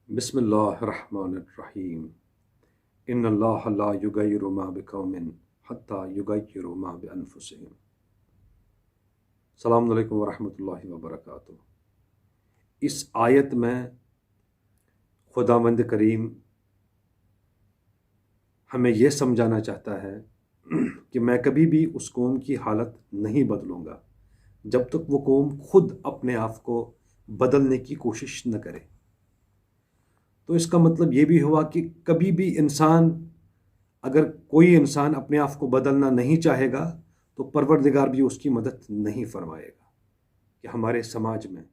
बिस्मिल्लाहिर्रहमानिर्रहीम। इन्नल्लाह ला युगय्यिरु मा बिक़ौमिन हत्ता युगय्यिरु मा बिअनफुसिहिम। अस्सलामु अलैकुम वरहमतुल्लाहि वबरकातुहू। इस आयत में खुदावंद करीम हमें यह समझाना चाहता है कि मैं कभी भी उस कौम की हालत नहीं बदलूँगा जब तक वो कौम खुद अपने आप को बदलने की कोशिश न करे। तो इसका मतलब ये भी हुआ कि कभी भी अगर कोई इंसान अपने आप को बदलना नहीं चाहेगा तो परवरदिगार भी उसकी मदद नहीं फरमाएगा। कि हमारे समाज में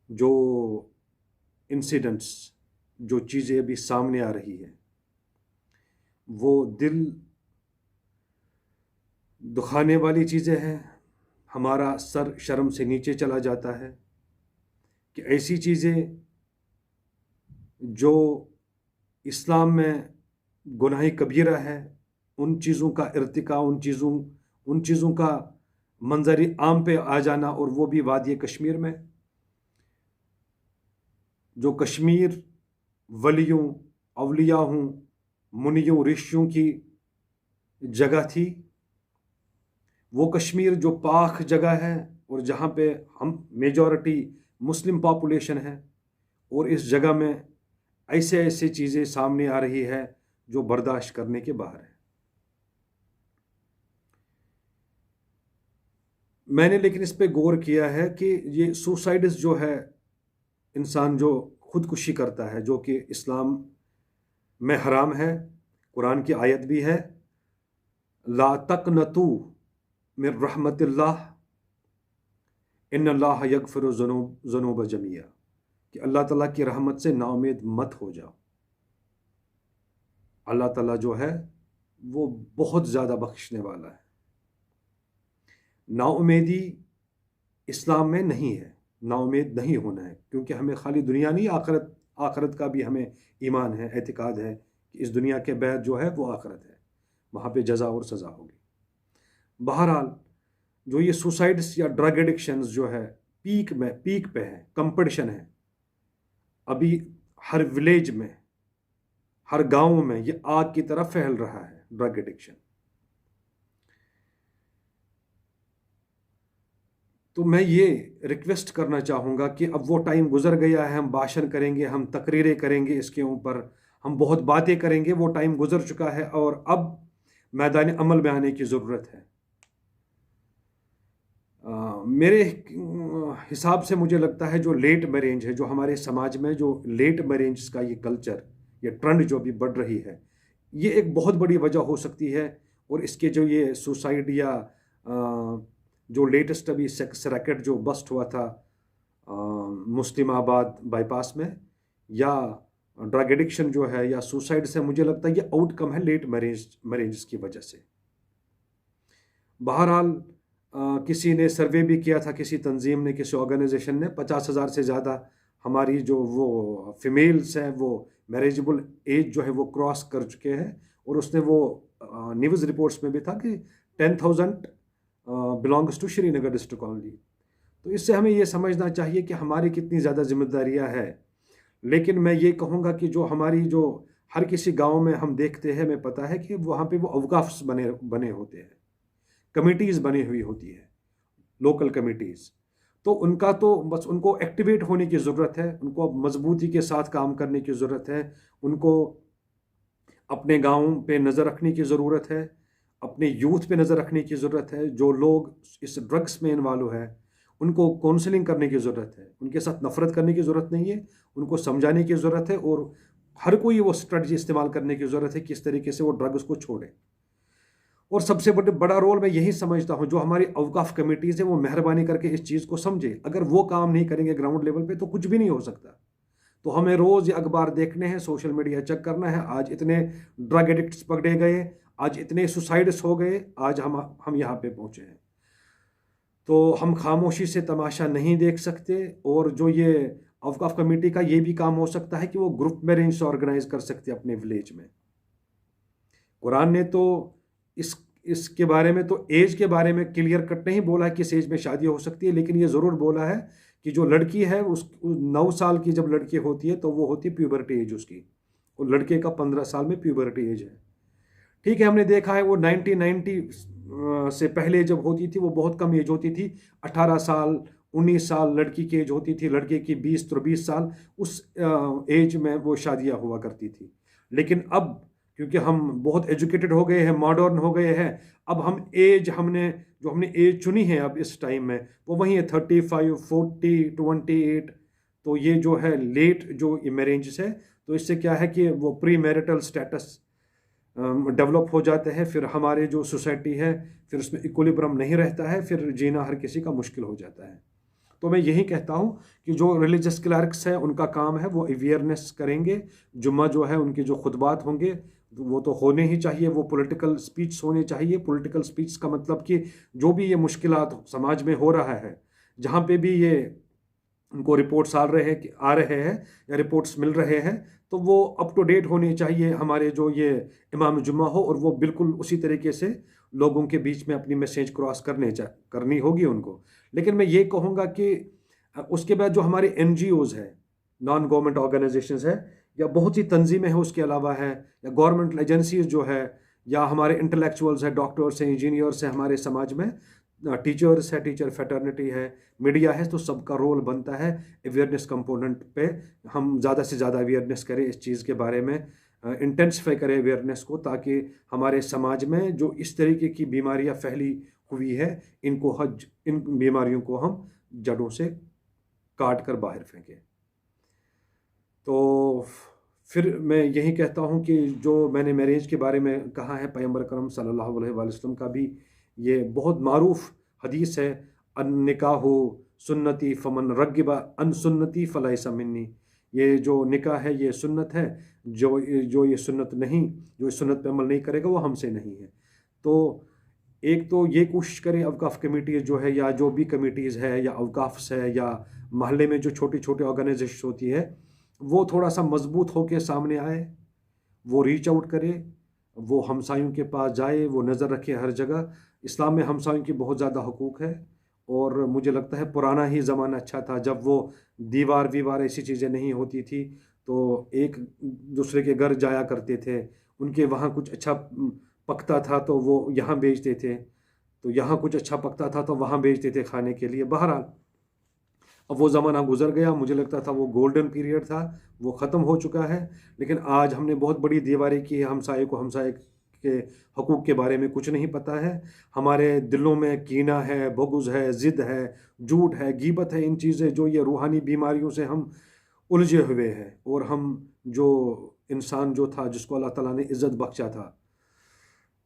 जो इंसिडेंट्स, जो चीज़ें अभी सामने आ रही है, वो दिल दुखाने वाली चीज़ें हैं। हमारा सर शर्म से नीचे चला जाता है कि ऐसी चीज़ें जो इस्लाम में गुनाह कबीरा है, उन चीज़ों का इर्तिका, उन चीज़ों का मंजर आम पे आ जाना, और वो भी वादी कश्मीर में। जो कश्मीर वलियों, अवलियाओं, मुनियों, ऋषियों की जगह थी, वो कश्मीर जो पाक जगह है और जहाँ पे हम मेजॉरिटी मुस्लिम पॉपुलेशन है, और इस जगह में ऐसे ऐसे चीज़ें सामने आ रही है जो बर्दाश्त करने के बाहर है। मैंने लेकिन इस पे गौर किया है कि ये सुसाइड्स जो है, इंसान जो खुदकुशी करता है, जो कि इस्लाम में हराम है, कुरान की आयत भी है, ला तक़नतू मिन रहमतिल्लाह इन्नल्लाह यग़फ़िरु ज़ुनूब जमीआ, कि अल्लाह ताला की रहमत से नाउम्मीद मत हो जाओ। अल्लाह ताला जो है वो बहुत ज़्यादा बख्शने वाला है। नाउम्मीदी इस्लाम में नहीं है, नाउम्मीद नहीं होना है, क्योंकि हमें खाली दुनिया नहीं, आखरत का भी हमें ईमान है, एतिकाद है कि इस दुनिया के बाद जो है वो आखरत है, वहाँ पे जज़ा और सज़ा होगी। बहरहाल जो ये सुसाइड्स या ड्रग एडिक्शंस जो है पीक पे है, कंपटीशन है अभी हर विलेज में, हर गांव में ये आग की तरह फैल रहा है ड्रग एडिक्शन। तो मैं ये रिक्वेस्ट करना चाहूँगा कि अब वो टाइम गुजर गया है, हम भाषण करेंगे, हम तकरीरें करेंगे, इसके ऊपर हम बहुत बातें करेंगे, वो टाइम गुजर चुका है और अब मैदान अमल में आने की ज़रूरत है। मेरे हिसाब से मुझे लगता है जो लेट मैरेज है, जो हमारे समाज में जो लेट मैरेज का ये कल्चर, ये ट्रेंड जो अभी बढ़ रही है, ये एक बहुत बड़ी वजह हो सकती है। और इसके जो ये सुसाइड या जो लेटेस्ट अभी सेक्स रैकेट जो बस्ट हुआ था मुस्लिमाबाद बाईपास में, या ड्रग एडिक्शन जो है या सुसाइड से, मुझे लगता है ये आउटकम है लेट मैरेज की वजह से। बहरहाल किसी ने सर्वे भी किया था, किसी तंजीम ने, किसी ऑर्गेनाइजेशन ने, 50,000 से ज़्यादा हमारी जो वो फीमेल्स हैं वो मैरिजेबल एज जो है वो क्रॉस कर चुके हैं। और उसने वो न्यूज़ रिपोर्ट्स में भी था कि 10,000 belongs to Srinagar district only. तो इससे हमें ये समझना चाहिए कि हमारी कितनी ज़्यादा जिम्मेदारियां है। लेकिन मैं ये कहूँगा कि जो हमारी जो हर किसी गांव में हम देखते हैं, मैं पता है कि वहाँ पे वो अवकाफ्स बने होते हैं, कमिटीज़ बनी हुई होती है, लोकल कमिटीज़। तो उनका तो बस उनको एक्टिवेट होने की ज़रूरत है, उनको मजबूती के साथ काम करने की ज़रूरत है, उनको अपने गाँव पे नज़र रखने की ज़रूरत है, अपने यूथ पे नज़र रखने की ज़रूरत है। जो लोग इस ड्रग्स में इन्वॉल्व है उनको काउंसलिंग करने की ज़रूरत है, उनके साथ नफ़रत करने की ज़रूरत नहीं है, उनको समझाने की ज़रूरत है, और हर कोई वो स्ट्रेटजी इस्तेमाल करने की ज़रूरत है किस तरीके से वो ड्रग्स को छोड़े। और सबसे बड़ा रोल मैं यही समझता हूँ, जो हमारी अवकाफ कमेटीज़ है वो मेहरबानी करके इस चीज़ को समझे। अगर वो काम नहीं करेंगे ग्राउंड लेवल पे तो कुछ भी नहीं हो सकता। तो हमें रोज़ ये अखबार देखने हैं, सोशल मीडिया चेक करना है, आज इतने ड्रग एडिक्ट्स पकड़े गए, आज इतने सुसाइड्स हो गए, आज हम यहाँ पे पहुँचे हैं। तो हम खामोशी से तमाशा नहीं देख सकते। और जो ये अवकाफ कमेटी का ये भी काम हो सकता है कि वो ग्रुप मैरिज ऑर्गेनाइज कर सकते हैं अपने विलेज में। कुरान ने तो इसके बारे में तो एज के बारे में क्लियर कट नहीं बोला है किस एज में शादी हो सकती है, लेकिन ये ज़रूर बोला है कि जो लड़की है उस 9 साल की जब लड़की होती है तो वो होती है प्यूबर्टी एज उसकी, और लड़के का 15 साल में प्यूबर्टी एज है। ठीक है, हमने देखा है वो 1990 से पहले जब होती थी वो बहुत कम एज होती थी, 18 साल 19 साल लड़की की एज होती थी, लड़के की 20-23 साल, उस एज में वो शादियां हुआ करती थी। लेकिन अब क्योंकि हम बहुत एजुकेटेड हो गए हैं, मॉडर्न हो गए हैं, अब हमने एज चुनी है अब इस टाइम में वो वही है 35, 40, 28। तो ये जो है लेट जो मैरिजेस है, तो इससे क्या है कि वो प्री मैरिटल स्टेटस डेवलप हो जाते हैं, फिर हमारे जो सोसाइटी है फिर उसमें इक्विलिब्रियम नहीं रहता है, फिर जीना हर किसी का मुश्किल हो जाता है। तो मैं यही कहता हूँ कि जो रिलीजियस क्लर्क्स हैं उनका काम है वो अवेयरनेस करेंगे, जुम्मा जो है उनके जो खुतबात होंगे वो तो होने ही चाहिए, वो पॉलिटिकल स्पीच होने चाहिए। पॉलिटिकल स्पीच का मतलब कि जो भी ये मुश्किलात समाज में हो रहा है, जहाँ पे भी ये उनको रिपोर्ट्स आ रहे हैं या रिपोर्ट्स मिल रहे हैं, तो वो अप टू डेट होनी चाहिए। हमारे जो ये इमाम जुम्मा हो और वो बिल्कुल उसी तरीके से लोगों के बीच में अपनी मैसेज क्रॉस करनी होगी उनको। लेकिन मैं ये कहूँगा कि उसके बाद जो हमारे NGOs है, नॉन गवर्नमेंट ऑर्गेनाइजेशंस है, या बहुत सी तंजीमें हैं उसके अलावा है, या गवर्नमेंट एजेंसीज जो है, या हमारे इंटेलेक्चुअल्स हैं, डॉक्टर्स हैं, इंजीनियर्स हैं हमारे समाज में, टीचर्स है, टीचर फैटर्निटी है, मीडिया है, तो सबका रोल बनता है अवेयरनेस कंपोनेंट पे। हम ज़्यादा से ज़्यादा अवेयरनेस करें इस चीज़ के बारे में, इंटेंसिफाई करें अवेयरनेस को, ताकि हमारे समाज में जो इस तरीके की बीमारियां फैली हुई है इन बीमारियों को हम जड़ों से काट कर बाहर फेंकें। तो फिर मैं यही कहता हूँ कि जो मैंने मैरिज के बारे में कहा है, पैगंबर करम सल्लल्लाहु अलैहि वसल्लम का भी ये बहुत मारूफ हदीस है, अन निकाहु सुन्नती फमन रगिबा अन सुन्नती फलैसा मिन्नी। ये जो निकाह है ये सुन्नत है, जो ये सुन्नत नहीं, जो इस सुन्नत पे अमल नहीं करेगा वो हमसे नहीं है। तो एक तो ये कोशिश करें अवकाफ़ कमेटीज़ जो है, या जो भी कमेटीज़ है, या अवकाफ्स है, या महल्ले में जो छोटी छोटी ऑर्गेनाइजेशन होती है, वो थोड़ा सा मजबूत होकर सामने आए, वो रीच आउट करे, वो हमसायों के पास जाए, वो नज़र रखे हर जगह। इस्लाम में हमसायों की बहुत ज़्यादा हुकूक है, और मुझे लगता है पुराना ही ज़माना अच्छा था, जब वो दीवार वीवार ऐसी चीज़ें नहीं होती थी, तो एक दूसरे के घर जाया करते थे, उनके वहाँ कुछ अच्छा पकता था तो वो यहाँ बेचते थे, तो यहाँ कुछ अच्छा पकता था तो वहाँ बेचते थे खाने के लिए। बहरहाल अब वो ज़माना गुजर गया, मुझे लगता था वो गोल्डन पीरियड था, वो ख़त्म हो चुका है। लेकिन आज हमने बहुत बड़ी दीवारें की है, हमसाए के हकूक़ के बारे में कुछ नहीं पता है, हमारे दिलों में कीना है, बुग़्ज़ है, ज़िद है, झूठ है, गीबत है, इन चीज़ें जो ये रूहानी बीमारियों से हम उलझे हुए हैं। और हम जो इंसान जो था जिसको अल्लाह ताला ने इज़्ज़त बख्शा था,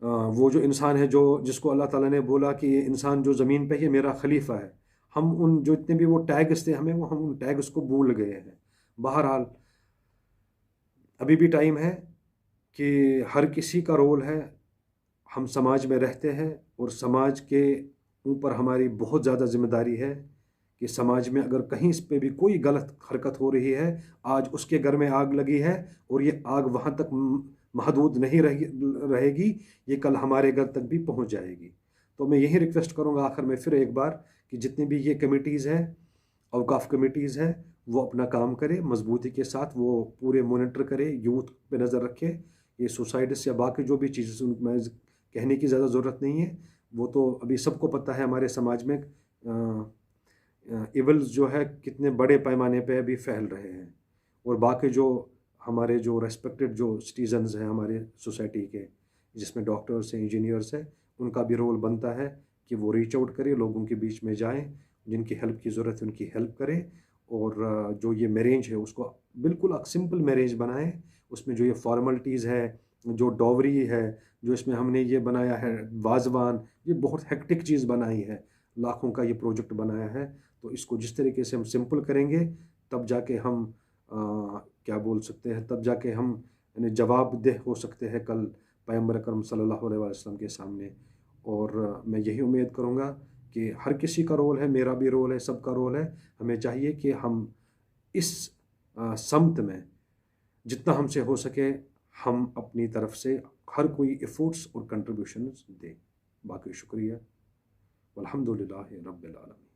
वो जो इंसान है जो जिसको अल्लाह ताला ने बोला कि ये इंसान जो ज़मीन पे है मेरा खलीफा है, हम उन जो इतने भी वो टैग्स थे हमें, वो हम उन टैग्स को भूल गए हैं। बहरहाल अभी भी टाइम है कि हर किसी का रोल है, हम समाज में रहते हैं और समाज के ऊपर हमारी बहुत ज़्यादा जिम्मेदारी है कि समाज में अगर कहीं इस पे भी कोई गलत हरकत हो रही है, आज उसके घर में आग लगी है और ये आग वहाँ तक महदूद नहीं रहेगी, ये कल हमारे घर तक भी पहुँच जाएगी। तो मैं यही रिक्वेस्ट करूँगा आखिर में फिर एक बार कि जितनी भी ये कमेटीज़ हैं, औकाफ कमेटीज़ हैं, वो अपना काम करें मजबूती के साथ, वो पूरे मोनिटर करें, यूथ पे नज़र रखें। ये सुसाइड्स या बाकी जो भी चीज़ें में कहने की ज़्यादा ज़रूरत नहीं है, वो तो अभी सबको पता है हमारे समाज में इवल्स जो है कितने बड़े पैमाने पे अभी फैल रहे हैं। और बाकी जो हमारे जो रेस्पेक्टेड जो सिटीजन्स हैं हमारे सोसाइटी के, जिसमें डॉक्टर्स हैं, इंजीनियर्स हैं, उनका भी रोल बनता है कि वो रीच आउट करें, लोगों के बीच में जाएं, जिनकी हेल्प की ज़रूरत है उनकी हेल्प करें। और जो ये मैरिज है उसको बिल्कुल एक सिंपल मैरिज बनाएं, उसमें जो ये फॉर्मेलिटीज़ है, जो डॉवरी है, जो इसमें हमने ये बनाया है वाजवान, ये बहुत हेक्टिक चीज़ बनाई है, लाखों का ये प्रोजेक्ट बनाया है। तो इसको जिस तरीके से हम सिंपल करेंगे, तब जाके हम क्या बोल सकते हैं, तब जाके हम यानी जवाबदेह हो सकते हैं कल पैगंबर अकरम सल्लल्लाहु अलैहि वसल्लम के सामने। और मैं यही उम्मीद करूँगा कि हर किसी का रोल है, मेरा भी रोल है, सबका रोल है। हमें चाहिए कि हम इस समत में जितना हमसे हो सके हम अपनी तरफ से हर कोई एफर्ट्स और कंट्रीब्यूशंस दें। बाकी शुक्रिया। अल्हम्दुलिल्लाह रब्बिल आलमीन।